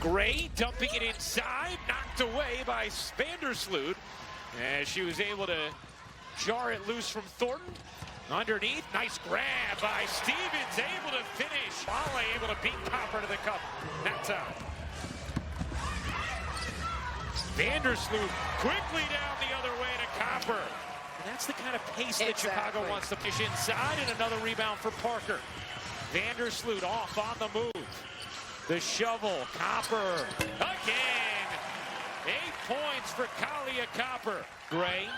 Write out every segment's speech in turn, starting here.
Gray dumping it inside, knocked away by Vandersloot as she was able to jar it loose from Thornton. Underneath, nice grab by Stevens, able to finish. Wale able to beat Copper to the cup that time. Vandersloot quickly down the other way to Copper. And that's the kind of pace that Chicago wants to push inside, and another rebound for Parker. Vandersloot off on the move. The shovel, Copper again. 8 points for Kalia Copper. Gray,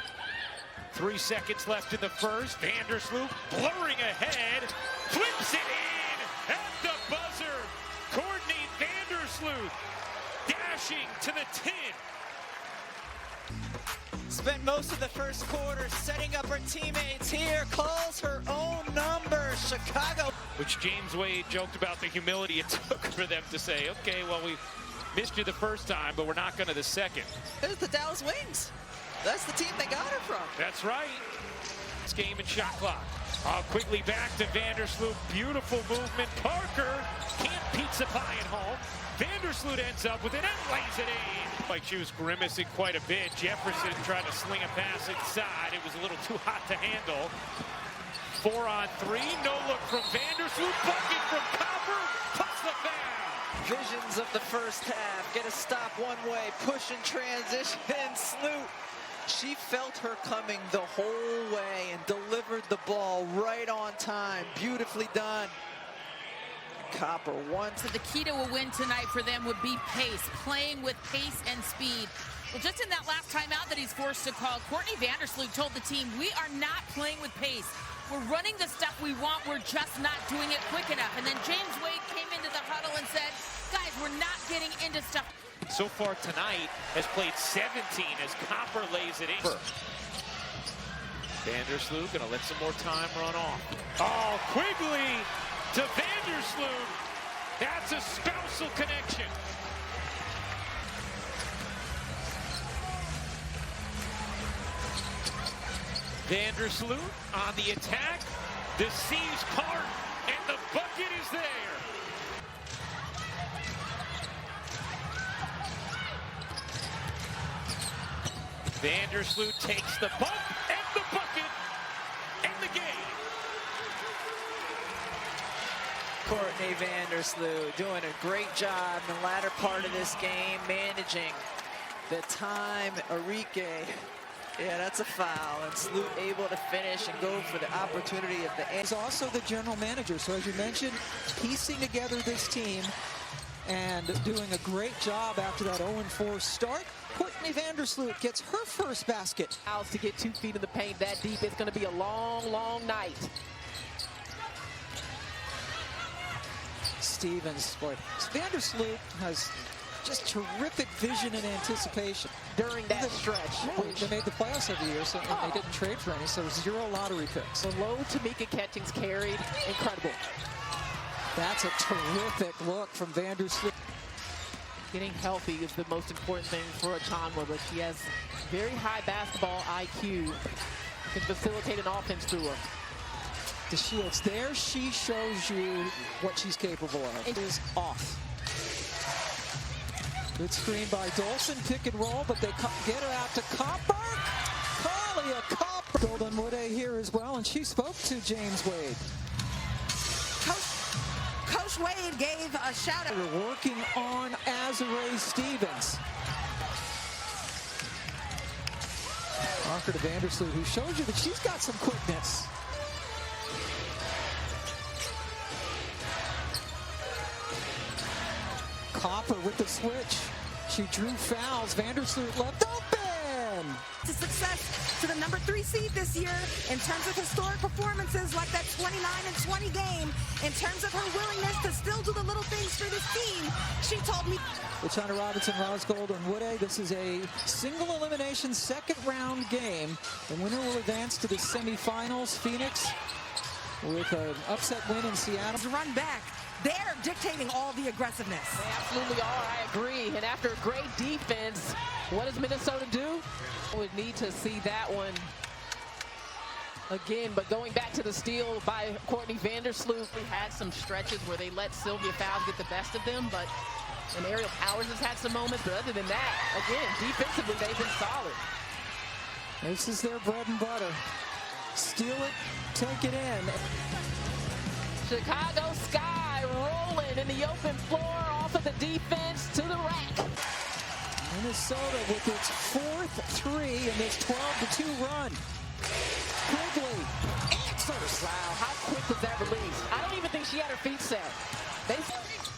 3 seconds left in the first. Vandersloot blurring ahead, flips it in at the buzzer. Courtney Vandersloot dashing to the tin. Spent most of the first quarter setting up her teammates here, calls her own number, Chicago. Which James Wade joked about the humility it took for them to say, okay, well, we missed you the first time, but we're not going to the second. There's the Dallas Wings. That's the team they got her from. That's right. This game and shot clock. Quickly back to Vandersloot. Beautiful movement. Parker can't pizza pie at home. Vandersloot ends up with it and lays it in. Like she was grimacing quite a bit. Jefferson tried to sling a pass inside. It was a little too hot to handle. 4 on 3. No look from Vandersloot. Bucket from Copper. Puts the foul. Visions of the first half. Get a stop one way. Push and transition. Sloot. She felt her coming the whole way and delivered the ball right on time. Beautifully done. Copper won. So the key to a win tonight for them would be pace, playing with pace and speed. Well, just in that last timeout that he's forced to call, Courtney Vandersloot told the team, we are not playing with pace. We're running the stuff we want, we're just not doing it quick enough. And then James Wade came into the huddle and said, guys, we're not getting into stuff. So far tonight has played 17 as Copper lays it in. Vandersloot gonna let some more time run off. Oh, Quigley to Vandersloot. That's a spousal connection. Vandersloot on the attack. The seas part, and the bucket is there. Vandersloot takes the bump and the bucket and the game. Courtney Vandersloot doing a great job in the latter part of this game, managing the time. Enrique, yeah, that's a foul, and Sloot able to finish and go for the opportunity at the end. He's also the general manager, so as you mentioned, piecing together this team and doing a great job after that 0-4 start. Courtney Vandersloot gets her first basket. To get 2 feet in the paint that deep, it's going to be a long, long night. Stevens, boy, Vandersloot has just terrific vision and anticipation. During that stretch. They made the playoffs every year, so and they didn't trade for any, so 0 lottery picks. The low Tamika catchings carried, incredible. That's a terrific look from Vandersloot. Getting healthy is the most important thing for Achanwa, but she has very high basketball IQ. Can facilitate an offense through her. The Shields, there she shows you what she's capable of. It is off. Good screen by Dolson, pick and roll, but they get her out to Copper. Kalia Copper. Golden Wood here as well, and she spoke to James Wade. Coach Wade gave a shout out. We're working on Azarae Stevens. Parker to Vandersloot, who shows you that she's got some quickness. Copper with the switch. She drew fouls. Vandersloot left open. To success to the number 3 seed this year in terms of historic performances like that 29-20 game. In terms of her willingness to still do the little things for this team, she told me. China Robinson, Rosgold, and Woode. This is a single elimination second round game. The winner will advance to the semifinals. Phoenix with an upset win in Seattle. To run back. They're dictating all the aggressiveness. They absolutely are, I agree. And after a great defense, what does Minnesota do? We need to see that one again, but going back to the steal by Courtney Vandersloot, we had some stretches where they let Sylvia Fowles get the best of them, but And Aerial Powers has had some moments, but other than that, again, defensively, they've been solid. This is their bread and butter. Steal it, take it in. Chicago Sky rolling in the open floor off of the defense to the rack. Minnesota with its 4th 3 in this 12-2 run. Quigley answers. Wow, how quick was that release? I don't even think she had her feet set.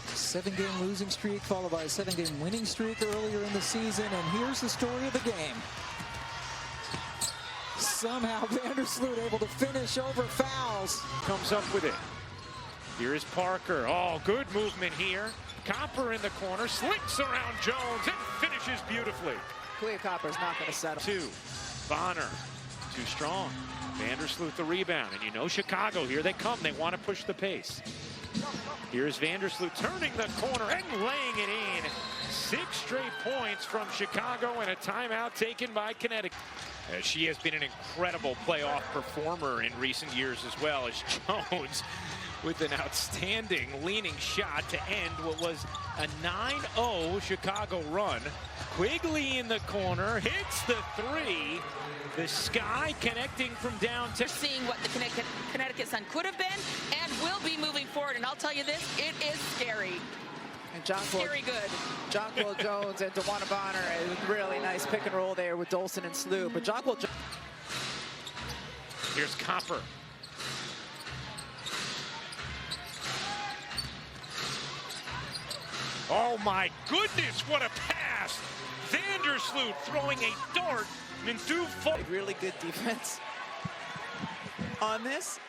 7-game losing streak followed by a 7-game winning streak earlier in the season, and here's the story of the game. Somehow Vandersloot able to finish over fouls. Comes up with it. Here is Parker. Oh, good movement here. Copper in the corner, slinks around Jones and finishes beautifully. Clea Copper's not going to settle. 2. Bonner, too strong. Vandersloot the rebound, and you know Chicago, here they come. They want to push the pace. Here's Vandersloot turning the corner and laying it in. 6 straight points from Chicago and a timeout taken by Connecticut. She has been an incredible playoff performer in recent years as well, as Jones with an outstanding leaning shot to end what was a 9-0 Chicago run. Quigley in the corner, hits the 3. The Sky connecting from downtown. Seeing what the Connecticut Sun could have been and will be moving forward. And I'll tell you this, it is scary. And Scary good. Jonquil Jones and DeWanna Bonner, a really nice pick and roll there with Dolson and Sloot. But Jonquil Jones. Here's Copper. Oh my goodness, what a pass! Vandersloot throwing a dart into full. Really good defense on this.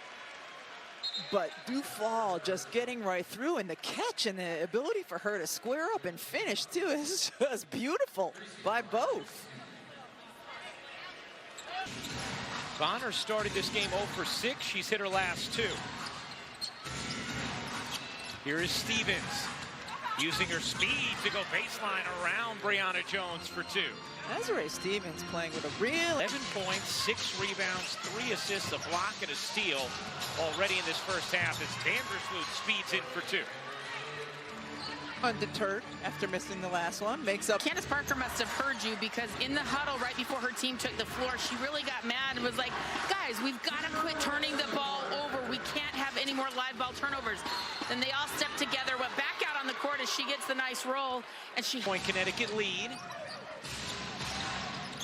But Dufall just getting right through, and the catch and the ability for her to square up and finish too is just beautiful by both. Bonner started this game 0 for 6. She's hit her last 2. Here is Stevens using her speed to go baseline around Brianna Jones for 2. Desiree Stevens playing with a real 11 points, 6 rebounds, 3 assists, a block, and a steal already in this first half as Vandersloot speeds in for 2. Undeterred after missing the last one, makes up. Candace Parker must have heard you, because in the huddle right before her team took the floor, she really got mad and was like, guys, we've got to quit turning the ball over. We can't have any more live ball turnovers. Then they all stepped together, went back out on the court as she gets the nice roll, and she... Point Connecticut lead.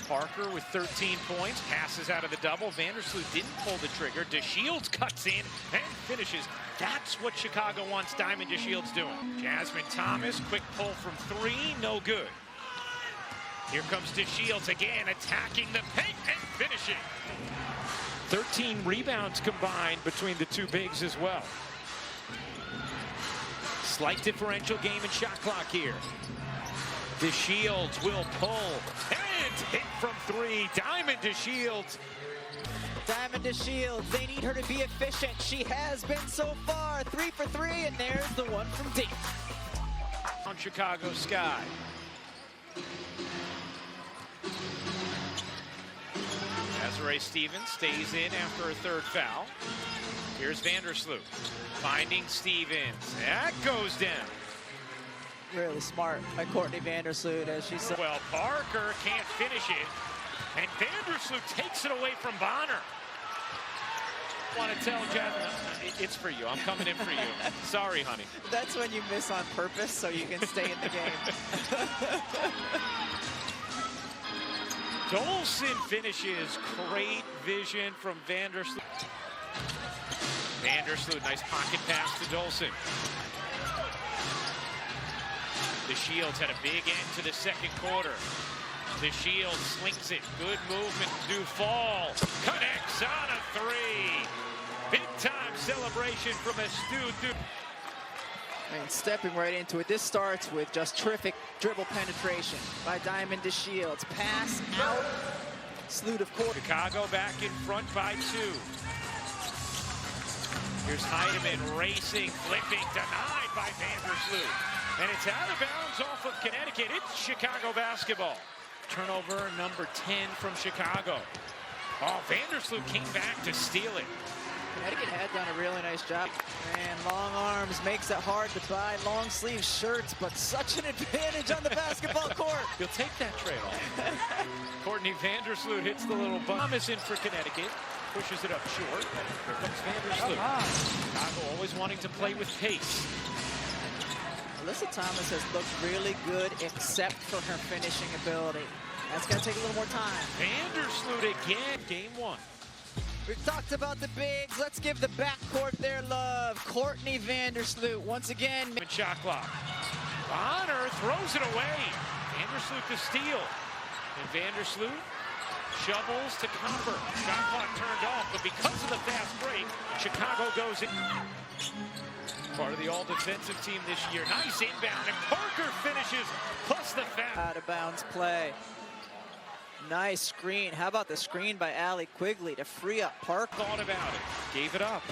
Parker with 13 points, passes out of the double. Vandersloot didn't pull the trigger. DeShields cuts in and finishes. That's what Chicago wants Diamond DeShields doing. Jasmine Thomas, quick pull from 3, no good. Here comes DeShields again, attacking the paint and finishing. 13 rebounds combined between the two bigs as well. Slight differential game and shot clock here. DeShields will pull and hit from 3. Diamond DeShields. Diamond DeShields, they need her to be efficient. She has been so far. 3 for 3, and there's the one from deep. On Chicago Sky. Desiree Stevens stays in after her 3rd foul. Here's Vandersloot finding Stevens. That goes down. Really smart by Courtney Vandersloot, as she said. Well, Parker can't finish it, and Vandersloot takes it away from Bonner. I want to tell Jasmine, it's for you. I'm coming in for you. Sorry, honey. That's when you miss on purpose so you can stay in the game. Dolson finishes. Great vision from Vandersloot. Vandersloot, nice pocket pass to Dolson. DeShields had a big end to the 2nd quarter. DeShields slinks it. Good movement. Dufall connects on a 3. Big-time celebration from Astute. And stepping right into it. This starts with just terrific dribble penetration by Diamond DeShields. Pass out. Sloot of course. Chicago back in front by 2. Here's Heidemann racing, flipping, denied by Vandersloot. And it's out of bounds off of Connecticut. It's Chicago basketball. Turnover number 10 from Chicago. Oh, Vandersloot came back to steal it. Connecticut had done a really nice job. And long arms makes it hard to buy long sleeve shirts, but such an advantage on the basketball court. You'll take that trade-off. Courtney Vandersloot hits the little bump. Thomas in for Connecticut. Pushes it up short. Here comes Vandersloot. Chicago always wanting to play with pace. Alyssa Thomas has looked really good except for her finishing ability. That's going to take a little more time. Vandersloot again. Game 1. We've talked about the bigs. Let's give the backcourt their love. Courtney Vandersloot once again. Shot clock. Bonner throws it away. Vandersloot to steal. And Vandersloot shovels to Copper. Shot clock turned off, but because of the fast break, Chicago goes in. Part of the all-defensive team this year. Nice inbound, and Parker finishes, plus the foul. Out of bounds play. Nice screen. How about the screen by Allie Quigley to free up Parker? Thought about it. Gave it up.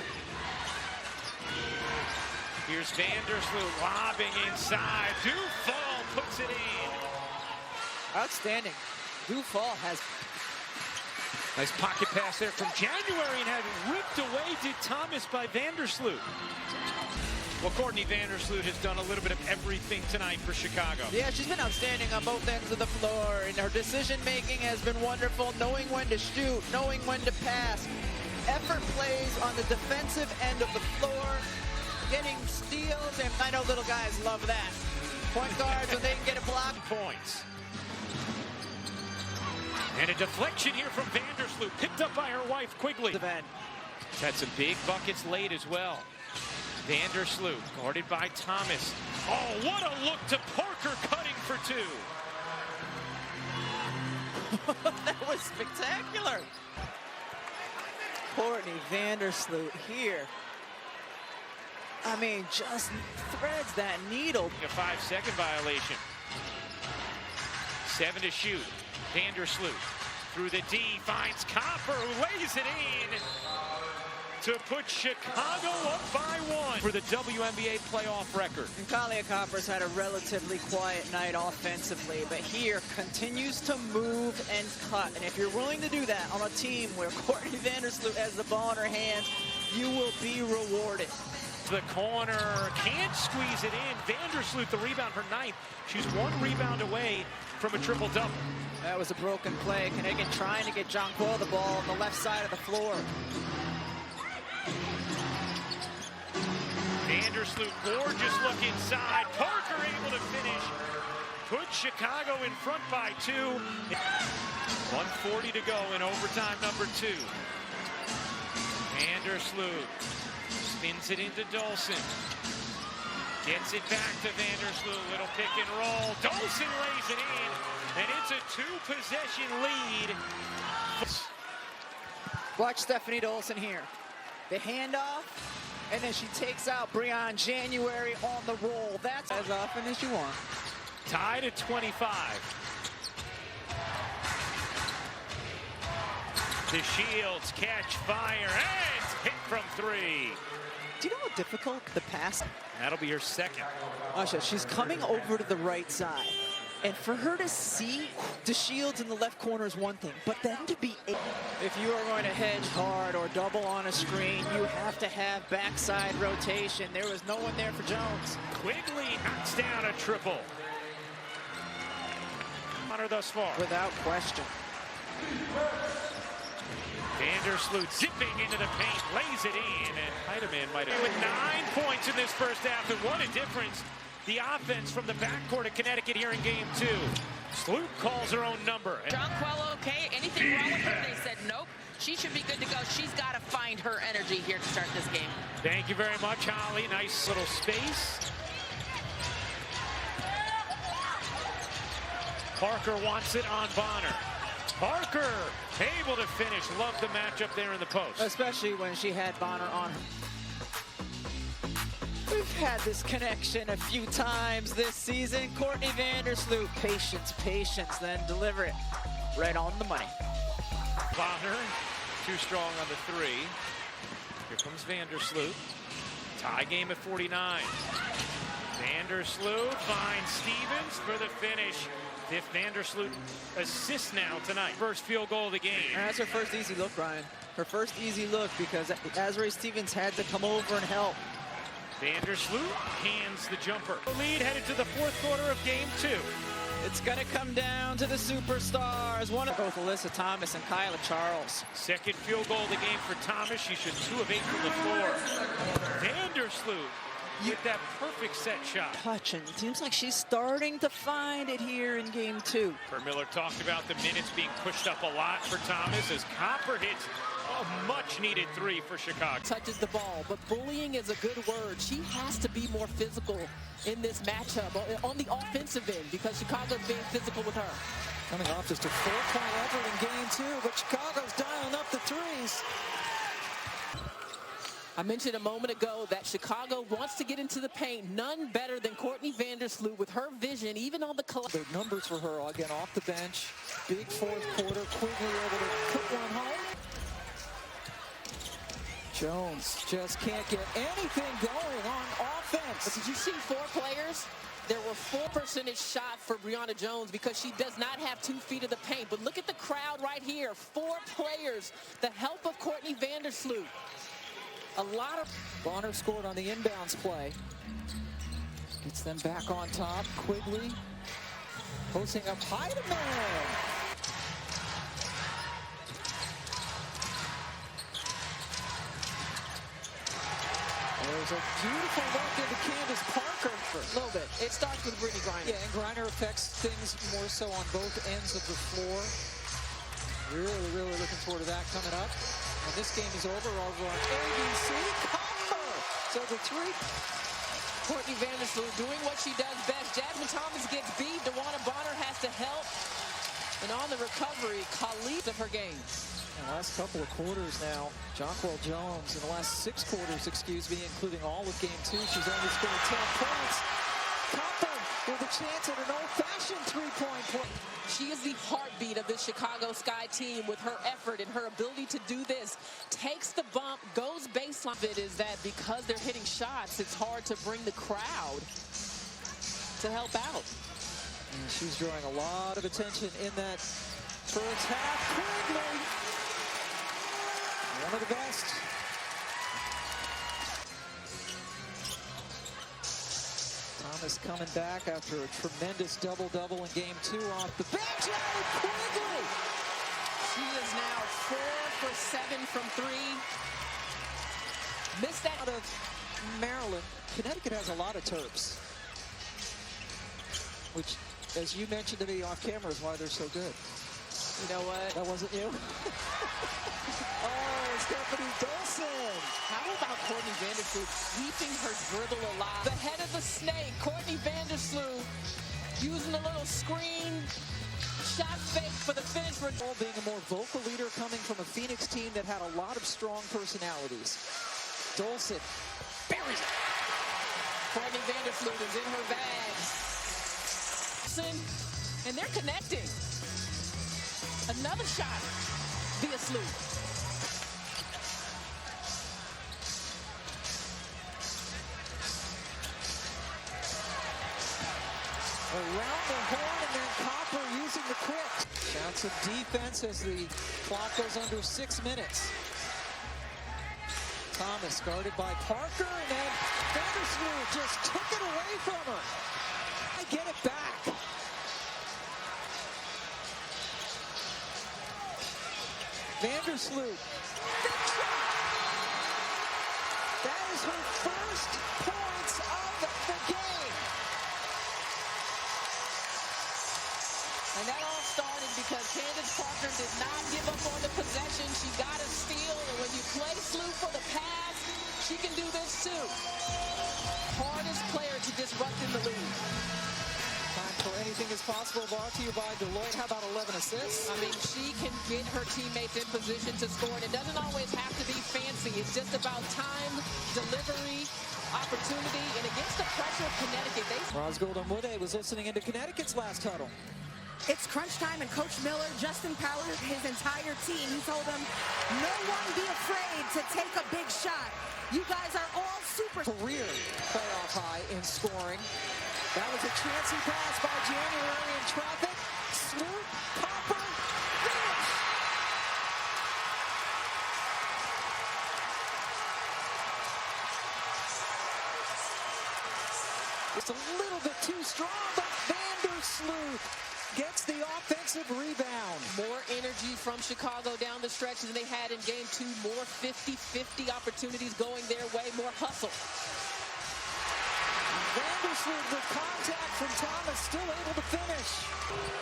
Here's Vandersloot lobbing inside. Dufall puts it in. Outstanding. Dufall has... Nice pocket pass there from January and had it ripped away. Did Thomas by Vandersloot. Well, Courtney Vandersloot has done a little bit of everything tonight for Chicago. Yeah, she's been outstanding on both ends of the floor, and her decision-making has been wonderful, knowing when to shoot, knowing when to pass. Effort plays on the defensive end of the floor, getting steals, and I know little guys love that. Point guards, when they can get a block. Points. And a deflection here from Vandersloot, picked up by her wife, Quigley. Had some big buckets late as well. Vandersloot, guarded by Thomas. Oh, what a look to Parker, cutting for 2. That was spectacular. Courtney Vandersloot here. I mean, just threads that needle. A 5-second violation. 7 to shoot. Vandersloot through the D, finds Copper, who lays it in to put Chicago up by 1 for the WNBA playoff record. And Kalia Copper's had a relatively quiet night offensively, but here continues to move and cut. And if you're willing to do that on a team where Courtney Vandersloot has the ball in her hands, you will be rewarded. The corner, can't squeeze it in. Vandersloot, the rebound, her 9th. She's 1 rebound away from a triple-double. That was a broken play. Connecticut trying to get Jonquil the ball on the left side of the floor. Vandersloot, gorgeous look inside. Parker able to finish. Put Chicago in front by 2. 1:40 to go in overtime number 2. Vandersloot spins it into Dolson. Gets it back to Vandersloot. Little pick and roll. Dolson lays it in. And it's a 2-possession lead. Watch Stephanie Dolson here. The handoff, and then she takes out Breon January on the roll. That's as often as you want. Tied at 25. The Shields catch fire, and it's hit from 3. Do you know how difficult the pass? That'll be her 2nd. Asha, she's coming over to the right side. And for her to see the Shields in the left corner is one thing, but then to be... If you are going to hedge hard or double on a screen, you have to have backside rotation. There was no one there for Jones. Quigley knocks down a triple. On her thus far. Without question. Vandersloot zipping into the paint, lays it in, and Heidemann might have... With 9 points in this first half, and what a difference. The offense from the backcourt of Connecticut here in game 2. Sloot calls her own number. Jonquil, okay, anything wrong with her? They said nope. She should be good to go. She's got to find her energy here to start this game. Thank you very much, Holly. Nice little space. Parker wants it on Bonner. Parker able to finish. Love the matchup there in the post. Especially when she had Bonner on her. We've had this connection a few times this season. Courtney Vandersloot, patience, then deliver it right on the money. Bonner, too strong on the 3. Here comes Vandersloot. Tie game at 49. Vandersloot finds Stevens for the finish. Fifth Vandersloot assist now tonight. First field goal of the game. And that's her first easy look, Ryan. Her first easy look, because Azrae Stevens had to come over and help. Vandersloot hands the jumper. Lead headed to the fourth quarter of game 2. It's going to come down to the superstars. One of both Alyssa Thomas and Kyla Charles. Second field goal of the game for Thomas. She shoots 2 of 8 from the floor. Vandersloot with that perfect set shot. Touching. It seems like she's starting to find it here in game 2. Kurt Miller talked about the minutes being pushed up a lot for Thomas as Copper hits a much-needed 3 for Chicago. Touches the ball, but bullying is a good word. She has to be more physical in this matchup on the offensive end because Chicago's being physical with her. Coming off just a 4-point effort in game 2, but Chicago's dialing up the threes. I mentioned a moment ago that Chicago wants to get into the paint. None better than Courtney Vandersloot with her vision, even on the The numbers for her, again, off the bench. Big fourth quarter, Quigley able to put one home. Jones just can't get anything going on offense. But did you see 4 players? There were 4% shot for Brianna Jones because she does not have 2 feet of the paint. But look at the crowd right here. 4 players. The help of Courtney Vandersloot. A lot of... Bonner scored on the inbounds play. Gets them back on top. Quigley posting up Heidemann. There's a beautiful look into Candace Parker. A little bit. It starts with Brittany Griner. Yeah, and Griner affects things more so on both ends of the floor. Really looking forward to that coming up. When this game is over on ABC. Copper! So the 3. Courtney Vandersloot doing what she does best. Jasmine Thomas gets beat. DeWanna Bonner has to help. And on the recovery, Khalid of her game. In the last couple of quarters now, Jonquel Jones, in the last 6 quarters, including all of game 2, she's only scored 10 points. Copper with a chance at an old-fashioned 3-point play. She is the heartbeat of this Chicago Sky team with her effort and her ability to do this. Takes the bump, goes baseline. It is that because they're hitting shots, it's hard to bring the crowd to help out. And she's drawing a lot of attention in that first half. Quigley, one of the best. Thomas coming back after a tremendous double-double in game 2 off the bench. Quigley! She is now 4 for 7 from 3. Missed that. Out of Maryland, Connecticut has a lot of Terps, which, as you mentioned to me off camera, is why they're so good. You know what? That wasn't you? Oh, Stephanie Dolson. How about Courtney Vandersloot keeping her dribble alive? The head of the snake, Courtney Vandersloot, using a little screen shot fake for the finish. Being a more vocal leader coming from a Phoenix team that had a lot of strong personalities. Dolson buries it. Courtney Vandersloot is in her bag. And they're connecting. Another shot via Sloot. Around the horn, and then Copper using the quick. Shots of defense as the clock goes under 6 minutes. Thomas guarded by Parker, and then Vandersloot just took it away from her. I get it back. Vandersloot. Big shot. That is her first points of the game. And that all started because Candace Parker did not give up on the possession. She got a steal, and when you play Sloot for the pass, she can do this too. Hardest player to disrupt in the league. Time for Anything is Possible, brought to you by Deloitte. How about 11 assists? I mean, she can get her teammates in position to score, and it doesn't always have to be fancy. It's just about time, delivery, opportunity, and against the pressure of Connecticut. Rosgold Amude was listening into Connecticut's last huddle. It's crunch time, and Coach Miller, Justin Powers, his entire team, he told them, no one be afraid to take a big shot. You guys are all super. Career playoff high in scoring. That was a chancy pass by January in traffic. Sloot, Copper, finish! It's a little bit too strong, but Vandersloot gets the offensive rebound. More energy from Chicago down the stretch than they had in game 2. More 50-50 opportunities going their way. More hustle. Vandersloot with contact from Thomas, still able to finish.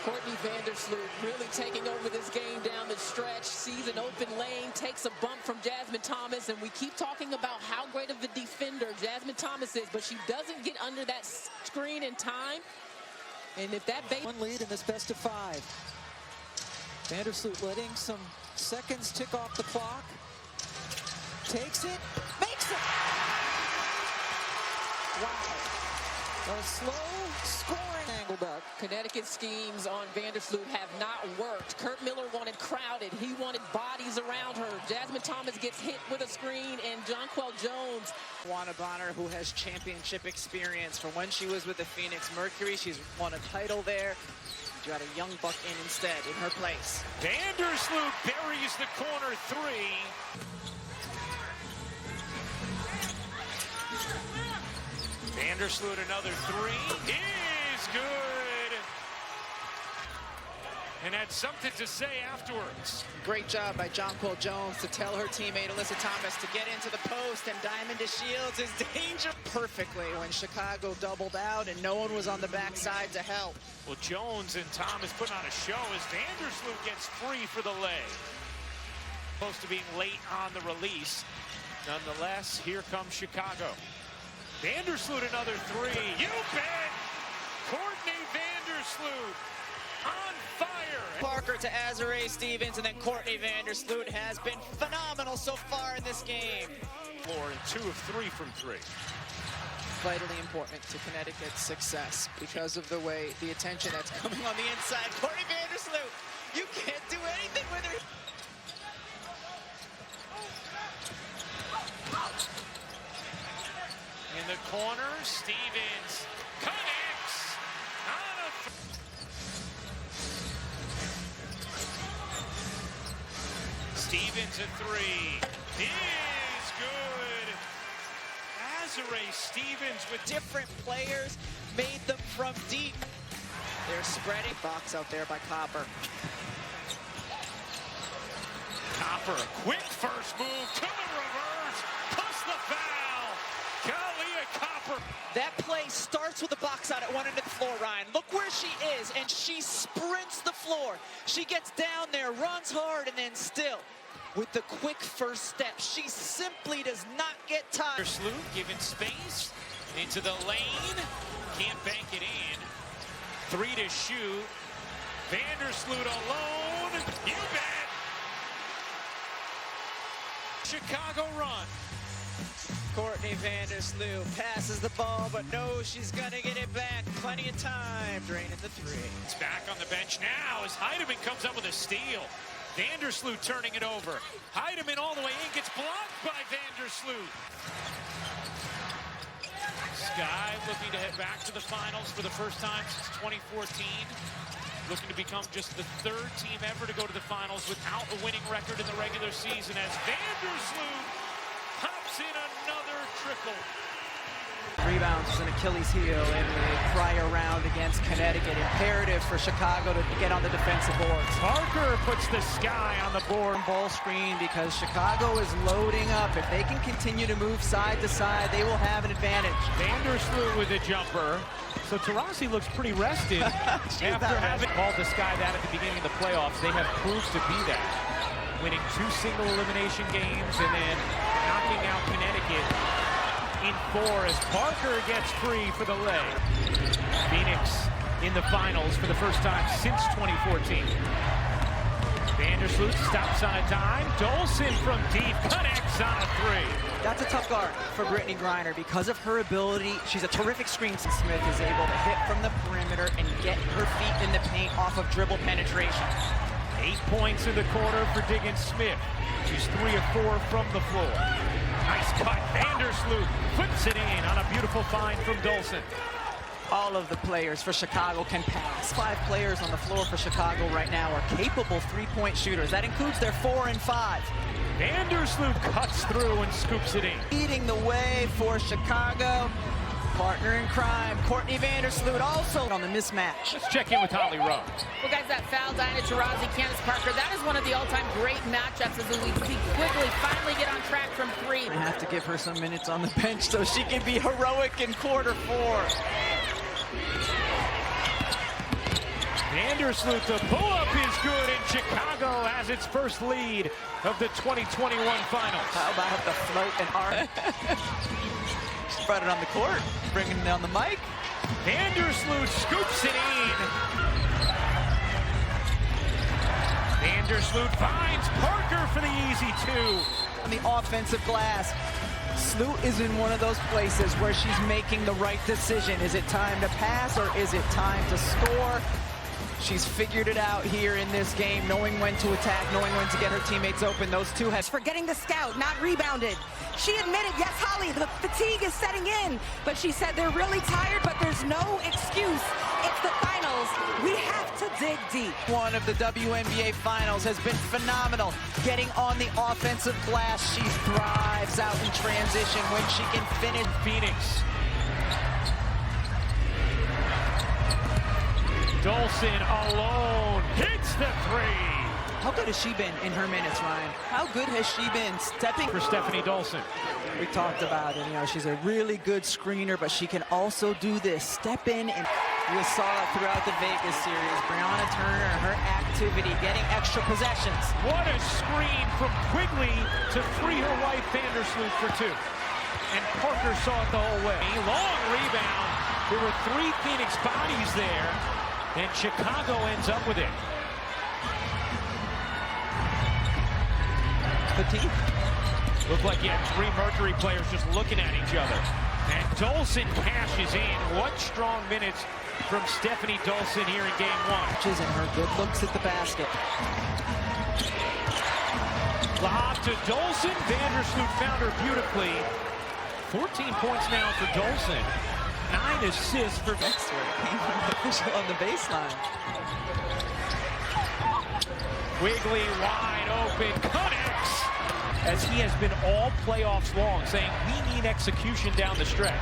Courtney Vandersloot really taking over this game down the stretch. Sees an open lane, takes a bump from Jasmine Thomas, and we keep talking about how great of a defender Jasmine Thomas is, but she doesn't get under that screen in time. And if that one lead in this best of 5. Vandersloot letting some seconds tick off the clock. Takes it, makes it! Wow. A slow scoring angled up. Connecticut schemes on Vandersloot have not worked. Kurt Miller wanted crowded. He wanted bodies around her. Jasmine Thomas gets hit with a screen, and Jonquel Jones. Juana Bonner, who has championship experience from when she was with the Phoenix Mercury. She's won a title there. You got a young buck in instead, in her place. Vandersloot buries the corner 3. Vandersloot another 3 is good. And had something to say afterwards. Great job by Jonquel Jones to tell her teammate Alyssa Thomas to get into the post, and Diamond DeShields is danger perfectly when Chicago doubled out and no one was on the backside to help. Well, Jones and Thomas putting on a show as Vandersloot gets free for the leg. Close to being late on the release. Nonetheless, here comes Chicago. Vandersloot another 3. You bet! Courtney Vandersloot on fire. Parker to Azurá Stevens, and then Courtney Vandersloot has been phenomenal so far in this game. Floor and 2 of 3 from 3. Vitally important to Connecticut's success because of the way the attention that's coming on the inside. Courtney Vandersloot, you can't do anything with her. In the corner, Stevens connects on a Stevens a 3 is good. Azurá Stevens with Different players made them from deep. They're spreading. Box out there by Copper. Copper, quick first move to the reverse, plus the foul. Kalia Copper. That play starts with a box out at one end of the floor, Ryan. Look where she is, and she sprints the floor. She gets down there, runs hard, and then still, with the quick first step, she simply does not get tired. Vandersloot given space into the lane, can't bank it in. 3 to shoot. Vandersloot alone, you bet. Chicago run. Courtney Vandersloot passes the ball, but knows she's gonna get it back. Plenty of time, draining the 3. It's back on the bench now as Heidemann comes up with a steal. Vandersloot turning it over. Heidemann all the way in, gets blocked by Vandersloot. Sky looking to head back to the finals for the first time since 2014. Looking to become just the 3rd team ever to go to the finals without a winning record in the regular season as Vandersloot pops in another triple. Rebounds is an Achilles heel in the prior round against Connecticut. Imperative for Chicago to get on the defensive boards. Parker puts the Sky on the board. Ball screen because Chicago is loading up. If they can continue to move side to side, they will have an advantage. Vandersloot with a jumper. So Taurasi looks pretty rested after having called the Sky that at the beginning of the playoffs. They have proved to be that. Winning 2 single elimination games and then knocking out Connecticut in 4 as Parker gets free for the leg. Phoenix in the finals for the first time since 2014. Vandersloot stops on a dime. Dolson from deep connects on a 3. That's a tough guard for Brittany Griner because of her ability. She's a terrific screen. Smith is able to hit from the perimeter and get her feet in the paint off of dribble penetration. 8 points in the quarter for Diggins Smith. She's 3 of 4 from the floor. Nice cut. Vandersloot flips it in on a beautiful find from Dolson. All of the players for Chicago can pass. 5 players on the floor for Chicago right now are capable three-point shooters. That includes their 4 and 5. Vandersloot cuts through and scoops it in. Leading the way for Chicago. Partner in crime, Courtney Vandersloot also on the mismatch. Let's check in with Holly Rowe. Well, guys, that foul, Diana Taurasi, Candace Parker, that is one of the all-time great matchups as we see Quigley finally get on track from 3. I have to give her some minutes on the bench so she can be heroic in quarter 4. Vandersloot, the pull-up is good, and Chicago has its first lead of the 2021 finals. How about the float and arc? She brought it on the court, bringing it down the mic. Vandersloot scoops it in. Vandersloot finds Parker for the easy 2. On the offensive glass, Sloot is in one of those places where she's making the right decision. Is it time to pass or is it time to score? She's figured it out here in this game, knowing when to attack, knowing when to get her teammates open. Those two have Forgetting the scout, not rebounded. She admitted, yes, Holly, the fatigue is setting in, but she said they're really tired, but there's no excuse. It's the finals. We have to dig deep. one of the WNBA finals has been phenomenal. Getting on the offensive glass, she thrives out in transition when she can finish. Phoenix. Dolson alone hits the 3. How good has she been in her minutes, Ryan? How good has she been stepping For Stephanie Dolson. We talked about it, she's a really good screener, but she can also do this, step in, and you saw it throughout the Vegas series. Brianna Turner, her activity, getting extra possessions. What a screen from Quigley to free her wife Vandersloot for 2. And Parker saw it the whole way. A long rebound. There were 3 Phoenix bodies there, and Chicago ends up with it. Fatigue. Looked like you had 3 Mercury players just looking at each other. And Dolson cashes in. What strong minutes from Stephanie Dolson here in game 1. And her good looks at the basket. Lob to Dolson. Vandersloot found her beautifully. 14 points now for Dolson. 9 assists for Official on the baseline. Quigley wide open. Connects. As he has been all playoffs long, saying we need execution down the stretch.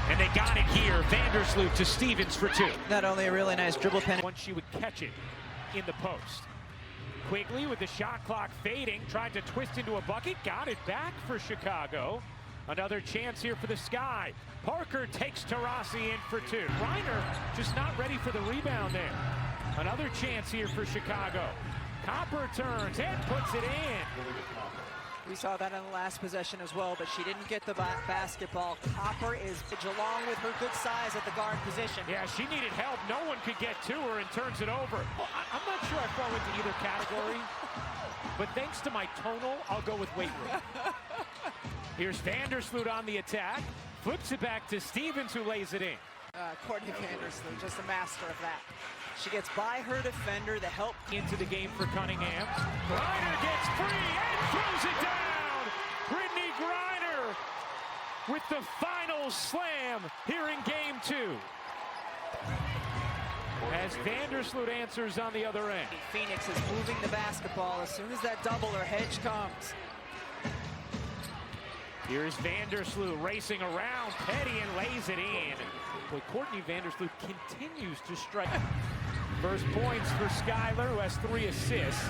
And they got it here. Vandersloot to Stevens for 2. Not only a really nice dribble pen. Once she would catch it in the post. Quigley with the shot clock fading, tried to twist into a bucket, got it back for Chicago. Another chance here for the Sky. Parker takes Taurasi in for 2. Reiner just not ready for the rebound there. Another chance here for Chicago. Copper turns and puts it in. We saw that in the last possession as well, but she didn't get the basketball. Copper is along with her good size at the guard position. Yeah, she needed help. No one could get to her and turns it over. Well, I'm not sure I fall into either category, but thanks to my tonal, I'll go with weight room. Here's Vandersloot on the attack. Flips it back to Stevens, who lays it in. Courtney Vandersloot, just a master of that. She gets by her defender to help Into the game for Cunningham. Griner gets free and throws it down. Brittany Griner with the final slam here in game 2. As Vandersloot answers on the other end. Phoenix is moving the basketball. As soon as that double or hedge comes. Here's Vandersloot racing around Petty and lays it in. Boy, Courtney Vandersloot continues to strike. First points for Skyler, who has 3 assists.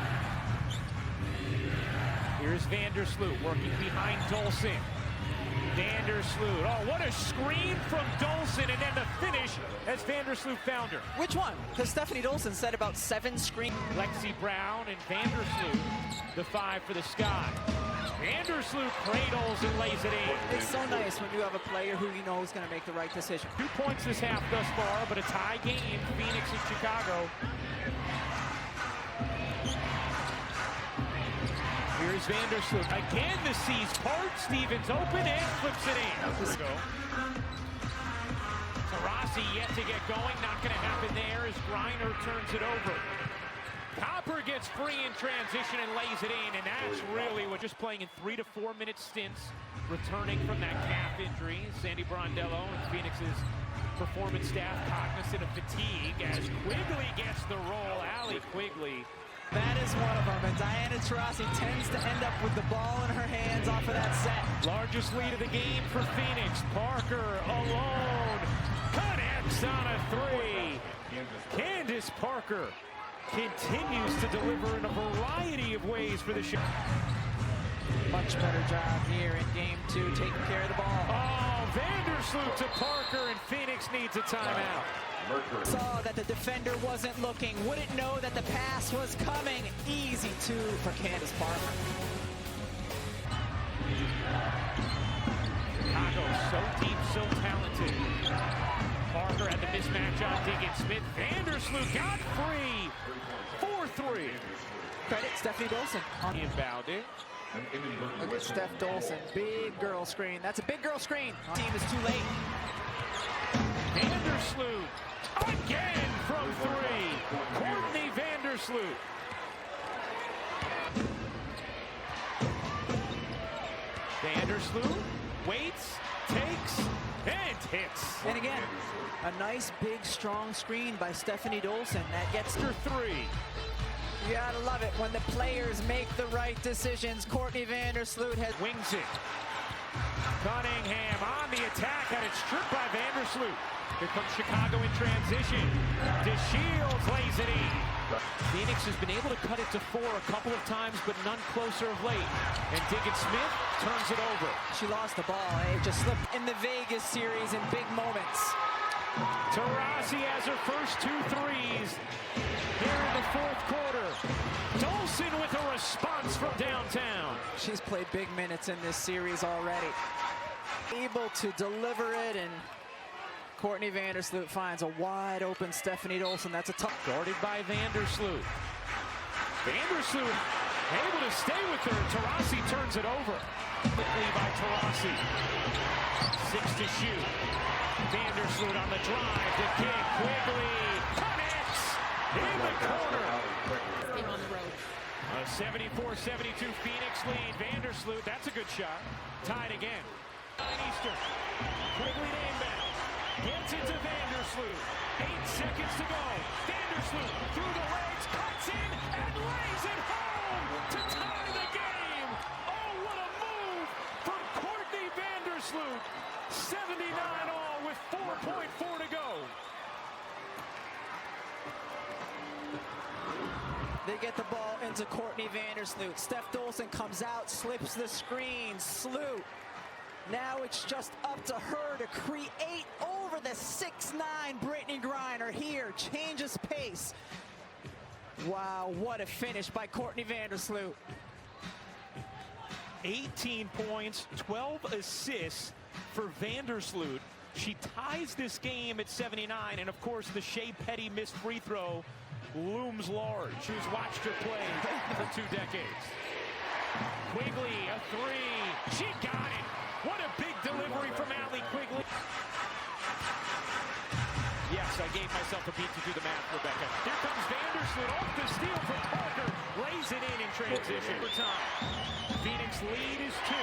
Here's Vandersloot working behind Dolson. Vandersloot, oh, what a screen from Dolson, and then the finish as Vandersloot found her. Which one? Because Stephanie Dolson said about 7 screens. Lexi Brown and Vandersloot, the 5 for the Sky. Vandersloot cradles and lays it in. It's so nice when you have a player who you know is going to make the right decision. 2 points this half thus far, but a tie game, Phoenix and Chicago. Here's Vandersloot. Again, the C's part. Stevens open and flips it in. Taurasi yet to get going. Not going to happen there as Griner turns it over. Copper gets free in transition and lays it in, and that's really what just playing in 3 to 4 minute stints, returning from that calf injury. Sandy Brondello and Phoenix's performance staff cognizant of fatigue as Quigley gets the roll. Allie Quigley. That is one of them, and Diana Taurasi tends to end up with the ball in her hands off of that set. Largest lead of the game for Phoenix. Parker alone connects on a three. Candace Parker continues to deliver in a variety of ways for the show. Much better job here in game 2, taking care of the ball. Oh, Vandersloot to Parker, and Phoenix needs a timeout. Mercury. Saw that the defender wasn't looking, wouldn't know that the pass was coming. Easy 2 for Candace Parker. Chicago, so deep, so talented. Parker had the mismatch on Diggins Smith. Vandersloot got free. 4-3. Credit Stephanie Dolson. Inbounding. Look at Steph Dolson. Big girl screen. That's a big girl screen. Team is too late. Vandersloot again from 3. Courtney Vandersloot. Vandersloot waits, takes, and hits. And again, a nice, big, strong screen by Stephanie Dolson. That gets After 3. You gotta love it when the players make the right decisions. Courtney Vandersloot has Wings it. Cunningham on the attack, and it's stripped by Vandersloot. Here comes Chicago in transition. DeShields lays it in. Phoenix has been able to cut it to 4 a couple of times, but none closer of late. And Diggins Smith turns it over. She lost the ball. It just slipped in the Vegas series in big moments. Taurasi has her first 2 threes here in the 4th quarter. Dolson with a response from downtown. She's played big minutes in this series already. Able to deliver it, and Courtney Vandersloot finds a wide open Stephanie Dolson. That's a tough. Guarded by Vandersloot. Vandersloot able to stay with her. Taurasi turns it over. Quickly by Taurasi. 6 to shoot. Vandersloot on the drive. The kick. Quigley connects in the corner. Game on the road. A 74-72 Phoenix lead. Vandersloot, that's a good shot. Tied again. Eastern. Quigley to inbound. Gets into Vandersloot. 8 seconds to go. Vandersloot through the legs, cuts in, and lays it home to tie the game. Oh, what a move from Courtney Vandersloot. 79 all with 4.4 to go. They get the ball into Courtney Vandersloot. Steph Dolson comes out, slips the screen. Sloot. Now it's just up to her to create over the 6'9" Brittany Griner here. Changes pace. Wow, what a finish by Courtney Vandersloot. 18 points, 12 assists for Vandersloot. She ties this game at 79, and of course the Shea Petty missed free throw looms large. Who's watched her play for 2 decades. Quigley, a 3. She got it. What a big delivery from Allie Quigley. Yes, I gave myself a beat to do the math, Rebecca. Here comes Vandersloot off the steal from Parker. Lays it in transition for time. Phoenix lead is 2.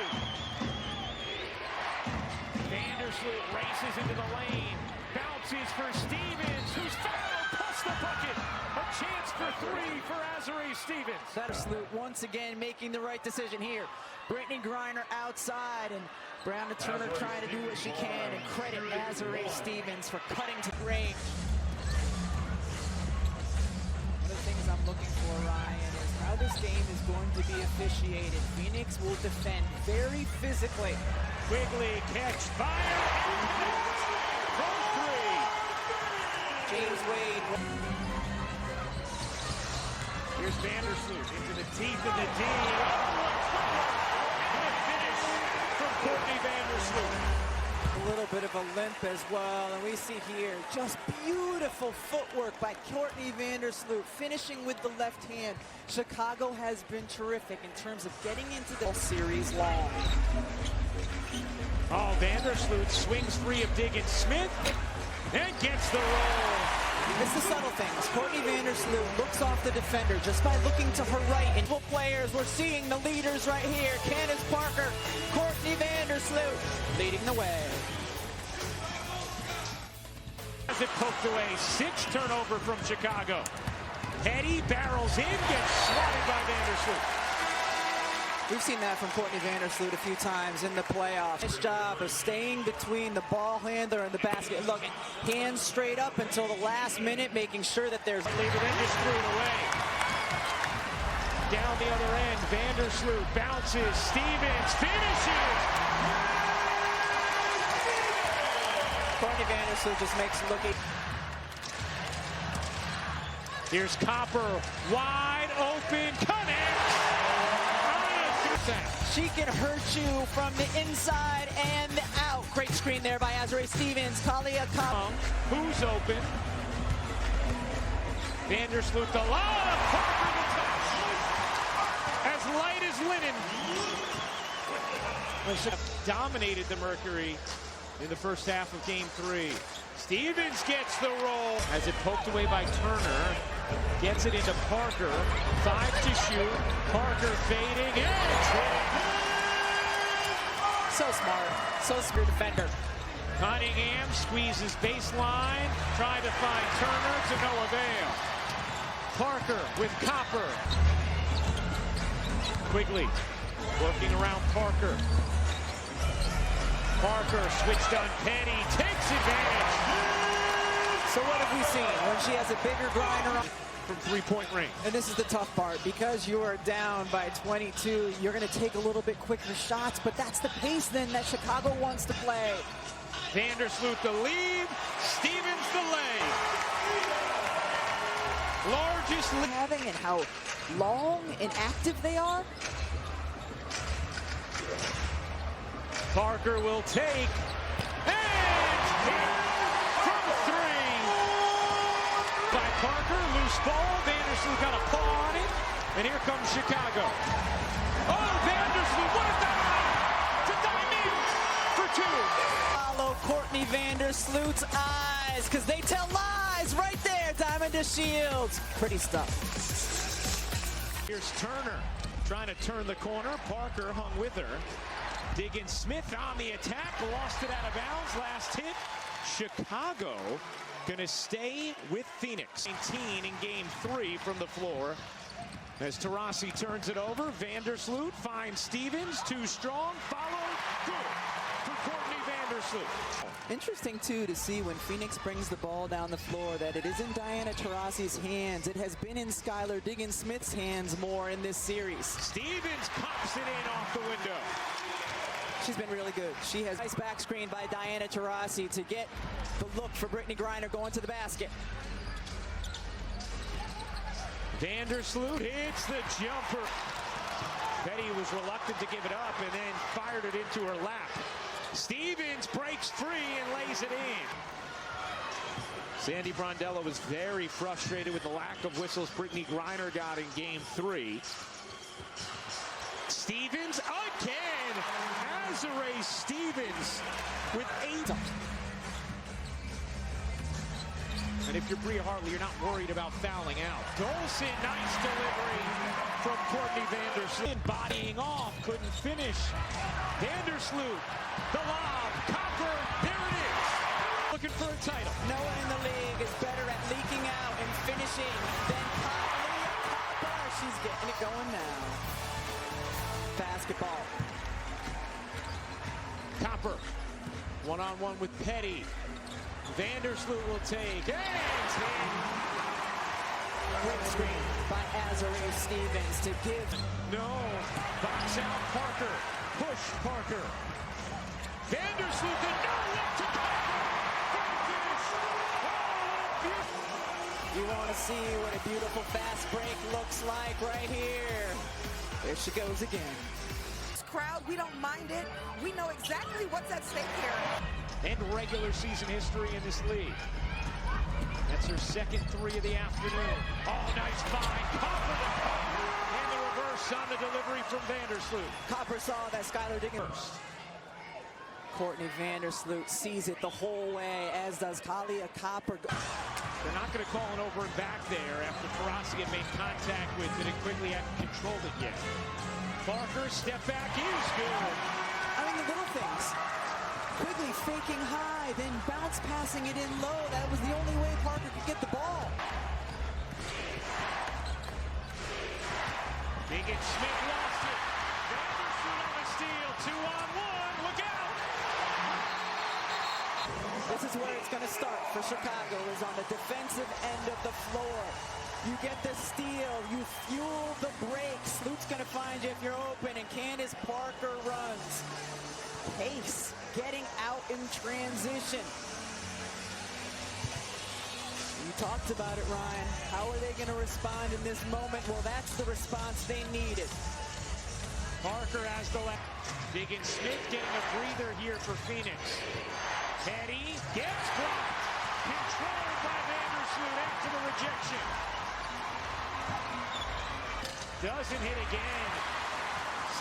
Vandersloot races into the lane. Bounces for Stevens, who's fouled, plus the bucket. A chance for 3 for Azurá Stevens. Vandersloot once again making the right decision here. Brittany Griner outside, and Brown Turner trying to do what she can, and credit Azurá Stevens for cutting to range. One of the things I'm looking for, Ryan, is how this game is going to be officiated. Phoenix will defend very physically. Quigley catch fire. From 3. James Wade. Here's Vandersloot into the teeth of the D. And a finish from Courtney Vandersloot. A little bit of a limp as well, and we see here just beautiful footwork by Courtney Vandersloot, finishing with the left hand. Chicago has been terrific in terms of getting into the series long. Oh, Vandersloot swings free of Diggins Smith and gets the roll. It's the subtle things. Courtney Vandersloot looks off the defender just by looking to her right. And players, we're seeing the leaders right here. Candace Parker, Courtney Vandersloot leading the way. As it poked away, 6 turnover from Chicago. Petty barrels in, gets swatted by Vandersloot. We've seen that from Courtney Vandersloot a few times in the playoffs. Nice job of staying between the ball handler and the basket. Look, hands straight up until the last minute, making sure that there's... Leave it in, just threw it away. Down the other end, Vandersloot bounces, Stevens finishes! Courtney Vandersloot just makes it look... Here's Copper, wide open, connects! She can hurt you from the inside and the out. Great screen there by Azure Stevens. Kalia Copper. Who's open? Vandersloot, the lob, Parker the touch. As light as linen. Dominated the Mercury in the first half of game 3. Stevens gets the roll as it poked away by Turner. Gets it into Parker. 5 to shoot. Parker fading. So smart. So smart defender. Cunningham squeezes baseline. Trying to find Turner to no avail. Parker with Copper. Quigley working around Parker. Parker switched on Petty. Takes advantage. So what have we seen? When she has a bigger grinder from 3-point range. And this is the tough part. Because you are down by 22, you're going to take a little bit quicker shots, but that's the pace then that Chicago wants to play. Vandersloot the lead, Stevens the lay. Largest lead. Having and how long and active they are. Parker will take, and from 3 by Parker, loose ball. Vandersloot got a paw on it, and here comes Chicago. Oh, Vandersloot, what a dive! To dive in for 2. Follow Courtney Vandersloot's eyes, because they tell lies right there. Diamond to Shields. Pretty stuff. Here's Turner trying to turn the corner. Parker hung with her. Diggins Smith on the attack, lost it out of bounds. Last hit. Chicago gonna stay with Phoenix. 19 in game 3 from the floor. As Taurasi turns it over, Vandersloot finds Stevens, too strong, followed, good for Courtney Vandersloot. Interesting, too, to see when Phoenix brings the ball down the floor that it is in Diana Taurasi's hands. It has been in Skylar Diggins-Smith's hands more in this series. Stevens pops it in off the window. She's been really good. She has nice back screen by Diana Taurasi to get the look for Brittany Griner going to the basket. Vandersloot hits the jumper. Petty was reluctant to give it up and then fired it into her lap. Stevens breaks free and lays it in. Sandy Brondello was very frustrated with the lack of whistles Brittany Griner got in game 3. Stevens again. Azure Stevens with 8. And if you're Bria Hartley, you're not worried about fouling out. Dolson, nice delivery from Courtney Vandersloot. Bodying off, couldn't finish. Vandersloot, the lob, Copper, there it is. Looking for a title. No one in the league is better at leaking out and finishing than Copper. She's getting it going now. Basketball. Copper, one-on-one with Petty. Vandersloot will take, and quick screen by Azure Stevens to give. No, box out Parker, push Parker. Vandersloot, the no-look to Parker. You want to see what a beautiful fast break looks like right here. There she goes again. Crowd, we don't mind it. We know exactly what's at stake here. And regular season history in this league. That's her second 3 of the afternoon. Oh, nice find. Copper and the reverse on the delivery from Vandersloot. Copper saw that Skylar Diggins. Courtney Vandersloot sees it the whole way, as does Kalia Copper. They're not going to call an over and back there after Taurasi had made contact with it and quickly hadn't controlled it yet. Parker, step back, is good. I mean, the little things. Quigley faking high, then bounce passing it in low. That was the only way Parker could get the ball. Smith lost it. Vandersloot on the steal. 2-on-1. Look out. This is where it's going to start for Chicago, is on the defensive end of the floor. You get the steal, you fuel the breaks. Luke's going to find you if you're open, and Candace Parker runs. Pace, getting out in transition. You talked about it, Ryan. How are they going to respond in this moment? Well, that's the response they needed. Parker has the left. Smith getting a breather here for Phoenix. Petty gets blocked. Controlled by Vandersloot after the rejection. Doesn't hit again.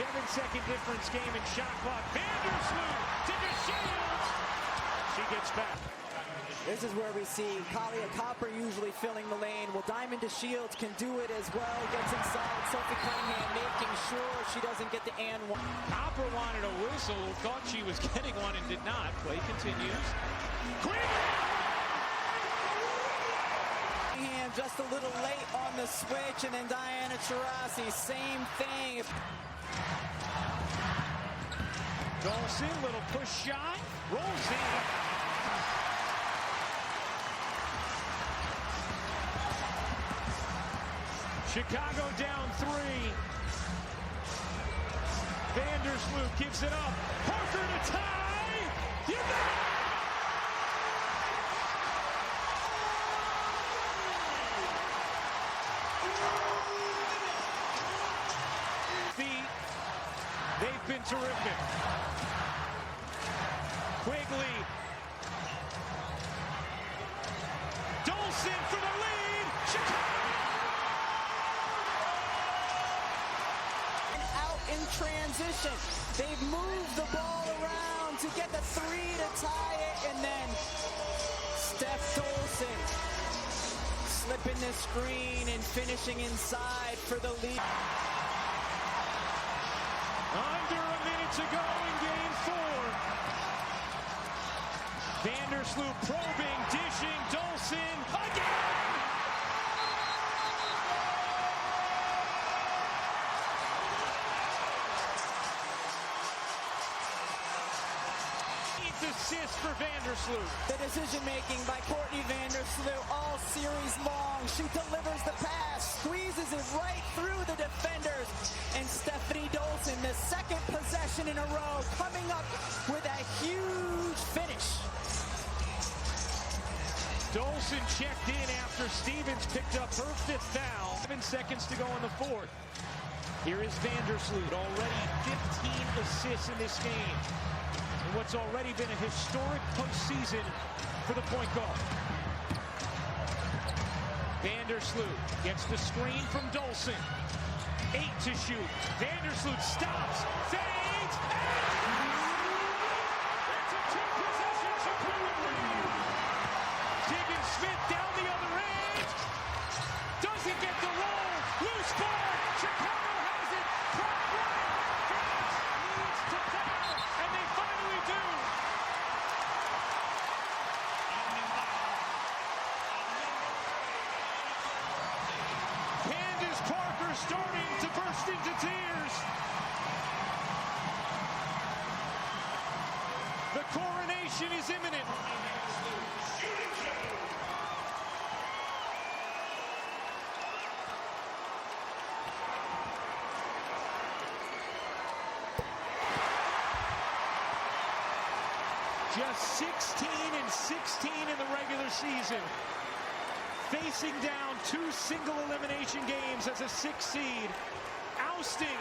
7-second difference game in shot clock. Vandersloot to DeShields. She gets back. This is where we see Kalia Copper usually filling the lane. Well, Diamond DeShields can do it as well. Gets inside. Sophie Cunningham making sure she doesn't get the and one. Copper wanted a whistle. Thought she was getting one and did not. Play continues. Cunningham just a little late on the switch. And then Diana Taurasi, same thing. Dawson, little push shot. Rolls in. Chicago down 3. Vandersloot gives it up. Parker to tie. They've been terrific. Quigley. Dolson for the lead. Chicago. In transition, they've moved the ball around to get the 3 to tie it, and then Steph Dolson slipping the screen and finishing inside for the lead. Under a minute to go in game 4. Vandersloot probing, dishing, Dolson again. Assist for Vandersloot. The decision-making by Courtney Vandersloot all series long. She delivers the pass, squeezes it right through the defenders. And Stephanie Dolson, the second possession in a row, coming up with a huge finish. Dolson checked in after Stevens picked up her 5th foul. 7 seconds to go in the 4th. Here is Vandersloot, already 15 assists in this game. What's already been a historic postseason for the point guard. Vandersloot gets the screen from Dolson. 8 to shoot. Vandersloot stops, fades, it's a 2-possession Chicago lead. Smith down the other end. Doesn't get the roll. Loose ball. Chicago has it. Clock running. Phoenix needs to foul, and they finally do. Candace Parker starting to burst into tears. The coronation is imminent. Just 16 and 16 in the regular season. Facing down 2 single elimination games as a 6th seed. Ousting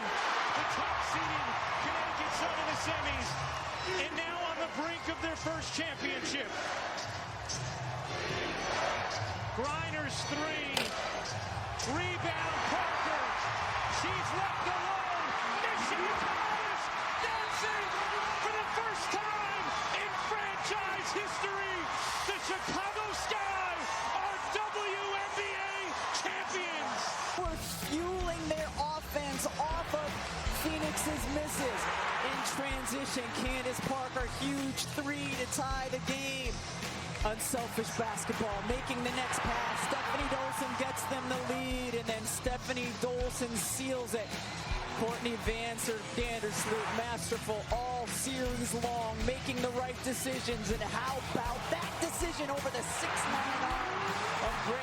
the top-seeded Connecticut Sun in the semis. And now on the brink of their first championship. Griner's 3. Rebound, Parker. She's left alone. Mission accomplished. Dancing for the first time in franchise history. The Chicago Sky are WNBA champions. We're fueling their offense off of Phoenix's misses. In transition, Candace Parker, huge three to tie the game. Unselfish basketball, making the next pass. Stephanie Dolson gets them the lead, and then Stephanie Dolson seals it. Courtney Vandersloot, masterful all series long, making the right decisions. And how about that decision over the 6'9" arm of Britt